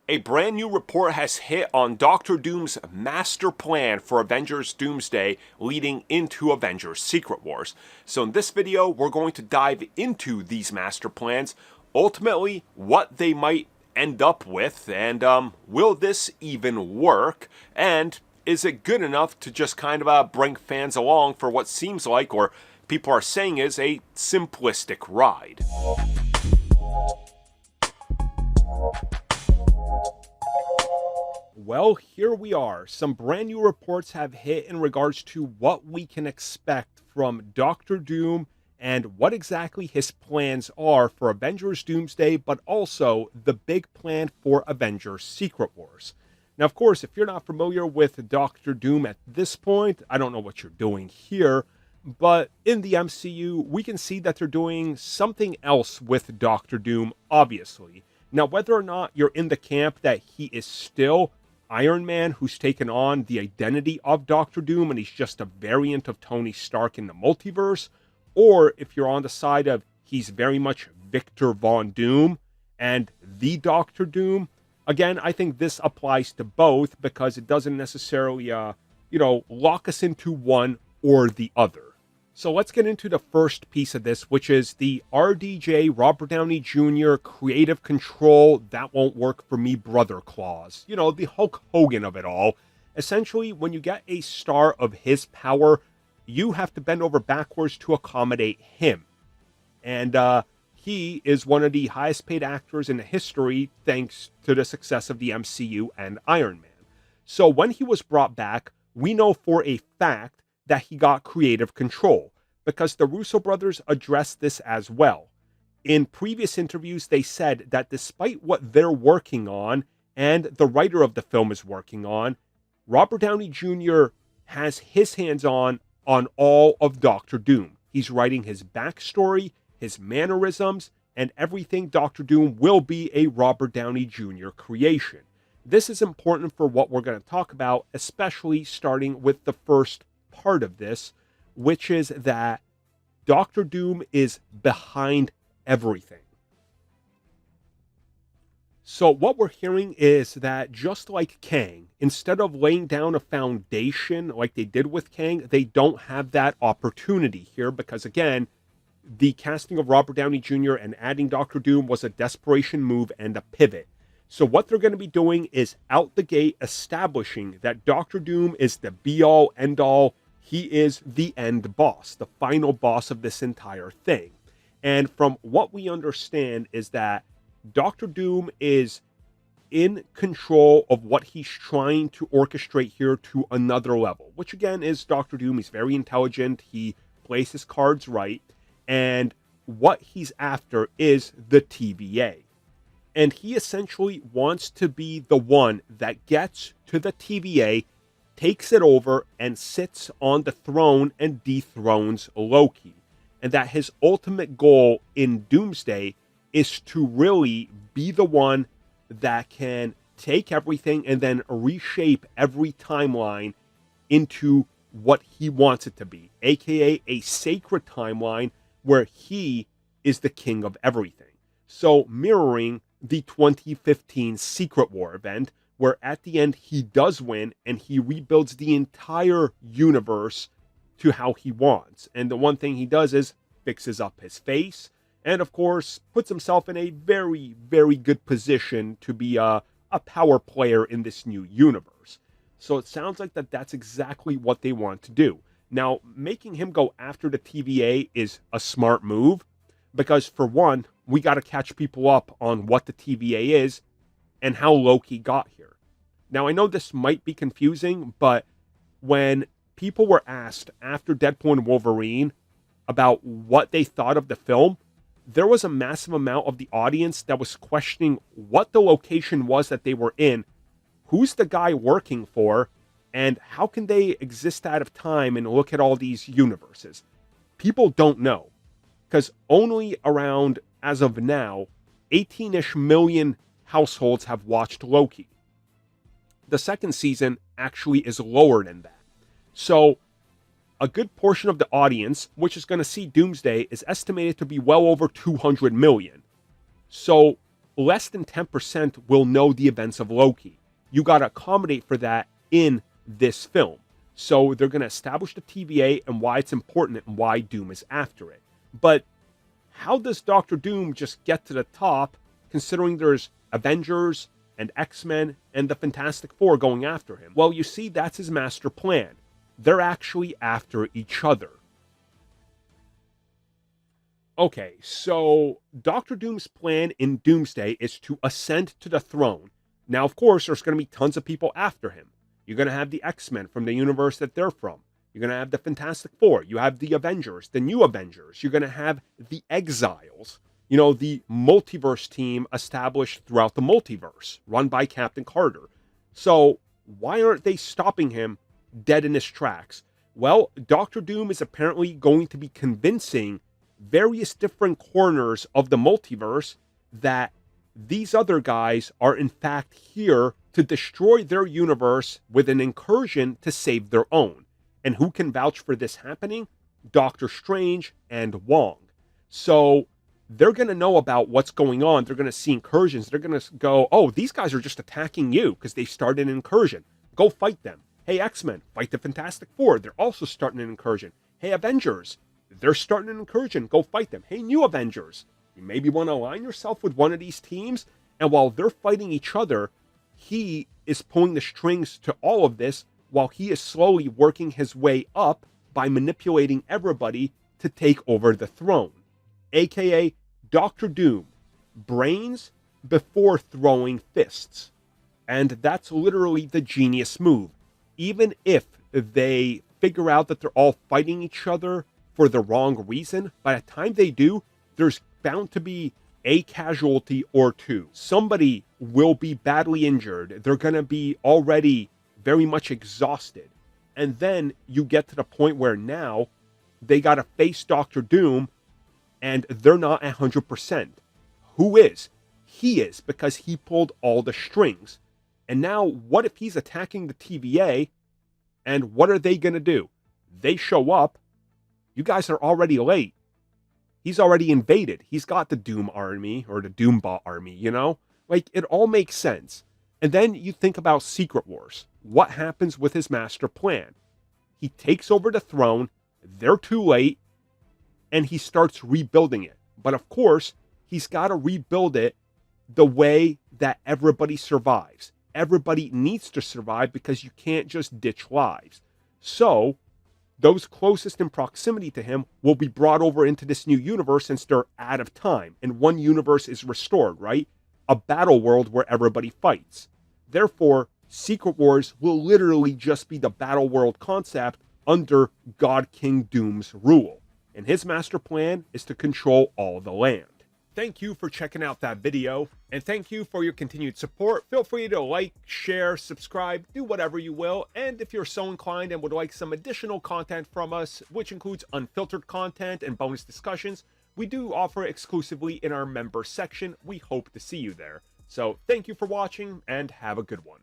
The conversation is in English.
A brand new report has hit on Doctor Doom's master plan for Avengers Doomsday leading into Avengers Secret Wars. So in this video, we're going to dive into these master plans, ultimately what they might end up with, and will this even work? And is it good enough to just kind of bring fans along for what seems like, or people are saying is, a simplistic ride? Well, here we are. Some brand new reports have hit in regards to what we can expect from Doctor Doom and what exactly his plans are for Avengers Doomsday, but also the big plan for Avengers Secret Wars. Now, of course, if you're not familiar with Doctor Doom at this point, I don't know what you're doing here, but in the MCU, we can see that they're doing something else with Doctor Doom, obviously. Now, whether or not you're in the camp that he is still Iron Man who's taken on the identity of Doctor Doom and he's just a variant of Tony Stark in the multiverse, or if you're on the side of he's very much Victor Von Doom and the Doctor Doom, again, I think this applies to both because it doesn't necessarily, lock us into one or the other. So let's get into the first piece of this, which is the RDJ, Robert Downey Jr. creative control, that won't work for me brother clause. You know, the Hulk Hogan of it all. Essentially, when you get a star of his power, you have to bend over backwards to accommodate him. And he is one of the highest paid actors in history thanks to the success of the MCU and Iron Man. So when he was brought back, we know for a fact that he got creative control, because the Russo brothers addressed this as well. In previous interviews, they said that despite what they're working on, and the writer of the film is working on, Robert Downey Jr. has his hands on all of Doctor Doom. He's writing his backstory, his mannerisms, and everything Doctor Doom will be a Robert Downey Jr. creation. This is important for what we're going to talk about, especially starting with the first part of this, which is that Doctor Doom is behind everything. So what we're hearing is that just like Kang, instead of laying down a foundation like they did with Kang, they don't have that opportunity here because, again, the casting of Robert Downey Jr. and adding Doctor Doom was a desperation move and a pivot. So what they're going to be doing is out the gate establishing that Doctor Doom is the be-all, end-all. He is the end boss, the final boss of this entire thing. And from what we understand is that Doctor Doom is in control of what he's trying to orchestrate here to another level, which again is Doctor Doom. He's very intelligent. He plays his cards right. And what he's after is the TVA. And he essentially wants to be the one that gets to the TVA, takes it over, and sits on the throne and dethrones Loki. And that his ultimate goal in Doomsday is to really be the one that can take everything and then reshape every timeline into what he wants it to be, aka a sacred timeline where he is the king of everything. So mirroring the 2015 Secret War event, where at the end he does win and he rebuilds the entire universe to how he wants. And the one thing he does is fixes up his face and, of course, puts himself in a very, very good position to be a power player in this new universe. So it sounds like that's exactly what they want to do. Now, making him go after the TVA is a smart move because, for one, we got to catch people up on what the TVA is and how Loki got here. Now, I know this might be confusing, but when people were asked after Deadpool and Wolverine about what they thought of the film, there was a massive amount of the audience that was questioning what the location was that they were in, who's the guy working for, and how can they exist out of time and look at all these universes. People don't know, because only around, as of now, 18-ish million households have watched Loki. The second season actually is lower than that. So a good portion of the audience, which is going to see Doomsday, is estimated to be well over 200 million. So less than 10% will know the events of Loki. You got to accommodate for that in this film. So they're going to establish the TVA and why it's important and why Doom is after it. But how does Doctor Doom just get to the top, considering there's Avengers and X-Men and the Fantastic Four going after him? Well, you see, that's his master plan. They're actually after each other. Okay, so Doctor Doom's plan in Doomsday is to ascend to the throne. Now, of course, there's going to be tons of people after him. You're going to have the X-Men from the universe that they're from. You're going to have the Fantastic Four. You have the Avengers, the new Avengers. You're going to have the Exiles. You know, the multiverse team established throughout the multiverse, run by Captain Carter. So why aren't they stopping him dead in his tracks? Well, Doctor Doom is apparently going to be convincing various different corners of the multiverse that these other guys are in fact here to destroy their universe with an incursion to save their own. And who can vouch for this happening? Doctor Strange and Wong. So they're going to know about what's going on. They're going to see incursions. They're going to go, oh, these guys are just attacking you because they started an incursion. Go fight them. Hey, X-Men, fight the Fantastic Four. They're also starting an incursion. Hey, Avengers, they're starting an incursion. Go fight them. Hey, new Avengers, you maybe want to align yourself with one of these teams. And while they're fighting each other, he is pulling the strings to all of this while he is slowly working his way up by manipulating everybody to take over the throne. AKA Doctor Doom, brains before throwing fists. And that's literally the genius move. Even if they figure out that they're all fighting each other for the wrong reason, by the time they do, there's bound to be a casualty or two. Somebody will be badly injured. They're going to be already very much exhausted. And then you get to the point where now they got to face Doctor Doom and they're not 100%. Who is? He is, because he pulled all the strings. And now what if he's attacking the TVA, and what are they going to do? They show up. You guys are already late. He's already invaded. He's got the Doom army, or the Doombot army, you know? Like, it all makes sense. And then you think about Secret Wars. What happens with his master plan? He takes over the throne. They're too late. And he starts rebuilding it. But of course, he's got to rebuild it the way that everybody survives. Everybody needs to survive because you can't just ditch lives. So those closest in proximity to him will be brought over into this new universe since they're out of time. And one universe is restored, right? A battle world where everybody fights. Therefore, Secret Wars will literally just be the battle world concept under God King Doom's rule. And his master plan is to control all the land. Thank you for checking out that video, and thank you for your continued support. Feel free to like, share, subscribe, do whatever you will. And if you're so inclined and would like some additional content from us, which includes unfiltered content and bonus discussions, we do offer exclusively in our member section. We hope to see you there. So thank you for watching, and have a good one.